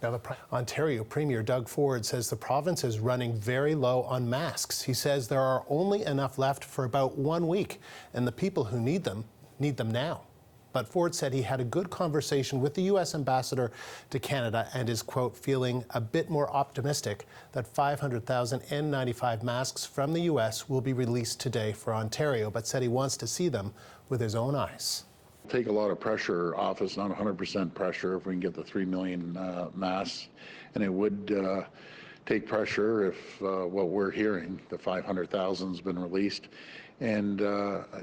Now, the Ontario Premier Doug Ford says the province is running very low on masks. He says there are only enough left for about 1 week, and the people who need them now. But Ford said he had a good conversation with the U.S. ambassador to Canada and is, quote, feeling a bit more optimistic that 500,000 N95 masks from the U.S. will be released today for Ontario, but said he wants to see them with his own eyes. Take a lot of pressure off us, not 100% pressure if we can get the 3 million masks, and it would take pressure if what we're hearing, the 500,000 has been released. And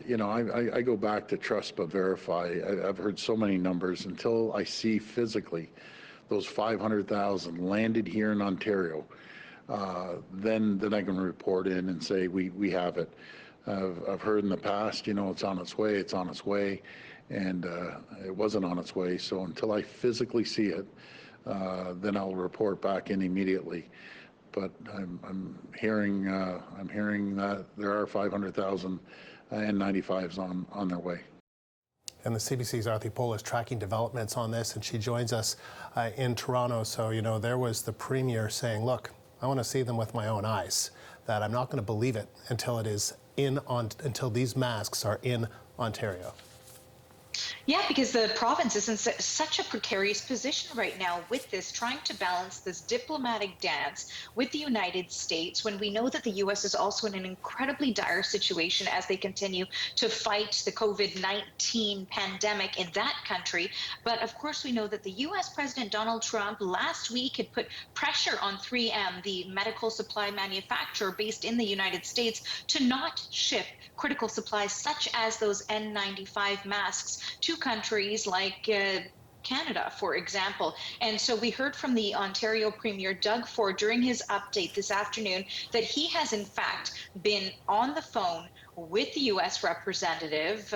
you know, I go back to trust but verify. I've heard so many numbers. Until I see physically those 500,000 landed here in Ontario, then I can report in and say we have it. I've heard in the past, you know, it's on its way, and it wasn't on its way. So until I physically see it, then I'll report back in immediately. But I'm hearing that there are 500,000 N95s on their way. And the CBC's Arthi Pole is tracking developments on this, and she joins us in Toronto. So, you know, there was the Premier saying, look, I want to see them with my own eyes, that I'm not going to believe it until until these masks are in Ontario. Yeah, because the province is in such a precarious position right now with this, trying to balance this diplomatic dance with the United States, when we know that the U.S. is also in an incredibly dire situation as they continue to fight the COVID-19 pandemic in that country. But of course, we know that the U.S. President Donald Trump last week had put pressure on 3M, the medical supply manufacturer based in the United States, to not ship critical supplies such as those N95 masks to countries like Canada, for example. And so we heard from the Ontario Premier Doug Ford during his update this afternoon that he has in fact been on the phone with the U.S. representative,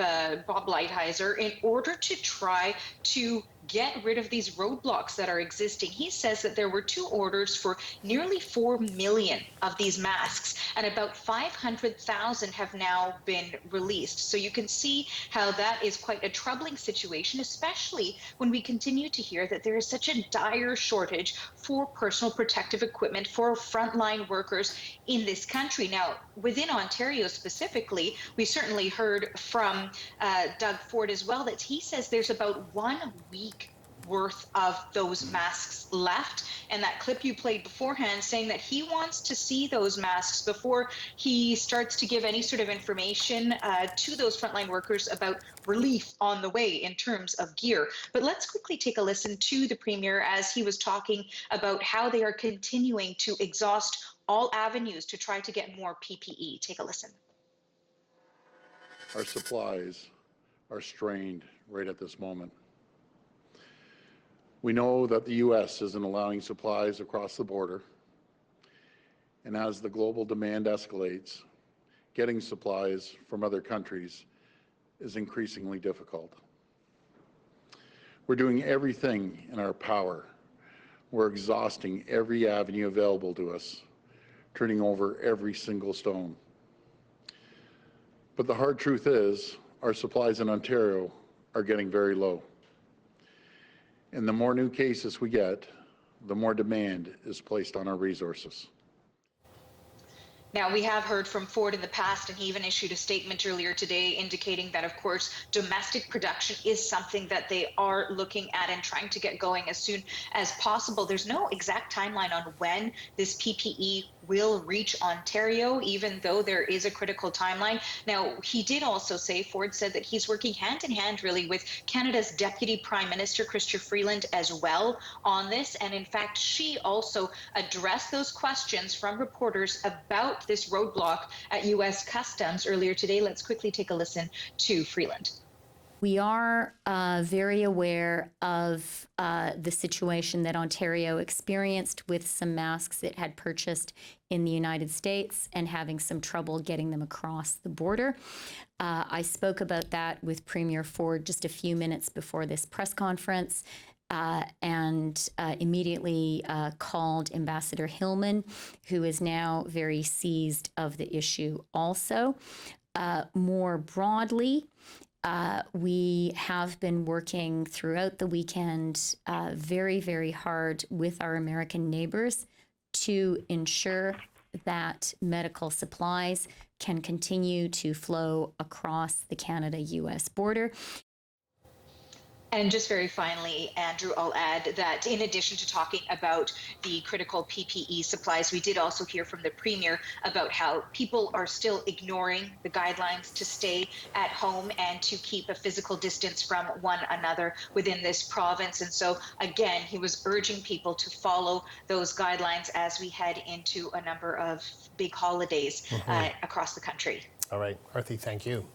Bob Lighthizer, in order to try to get rid of these roadblocks that are existing. He says that there were 2 orders for nearly 4 million of these masks, and about 500,000 have now been released. So you can see how that is quite a troubling situation, especially when we continue to hear that there is such a dire shortage for personal protective equipment for frontline workers in this country. Now, within Ontario specifically, we certainly heard from Doug Ford as well, that he says there's about 1 week worth of those masks left. And that clip you played beforehand saying that he wants to see those masks before he starts to give any sort of information to those frontline workers about relief on the way in terms of gear. But let's quickly take a listen to the Premier as he was talking about how they are continuing to exhaust all avenues to try to get more PPE. Take a listen. Our supplies are strained right at this moment. We know that the U.S. isn't allowing supplies across the border, and as the global demand escalates, getting supplies from other countries is increasingly difficult. We're doing everything in our power. We're exhausting every avenue available to us, turning over every single stone. But the hard truth is, our supplies in Ontario are getting very low. And the more new cases we get, the more demand is placed on our resources. Now, we have heard from Ford in the past, and he even issued a statement earlier today indicating that, of course, domestic production is something that they are looking at and trying to get going as soon as possible. There's no exact timeline on when this PPE will reach Ontario, even though there is a critical timeline. Now, he did also say, Ford said that he's working hand in hand really with Canada's Deputy Prime Minister, Chrystia Freeland, as well on this. And in fact, she also addressed those questions from reporters about this roadblock at U.S. Customs earlier today. Let's quickly take a listen to Freeland. We are very aware of the situation that Ontario experienced with some masks it had purchased in the United States and having some trouble getting them across the border. I spoke about that with Premier Ford just a few minutes before this press conference. And immediately called Ambassador Hillman, who is now very seized of the issue also. More broadly, We have been working throughout the weekend very, very hard with our American neighbors to ensure that medical supplies can continue to flow across the Canada-US border. And just very finally, Andrew, I'll add that in addition to talking about the critical PPE supplies, we did also hear from the Premier about how people are still ignoring the guidelines to stay at home and to keep a physical distance from one another within this province. And so, again, he was urging people to follow those guidelines as we head into a number of big holidays across the country. All right, Arthi, thank you.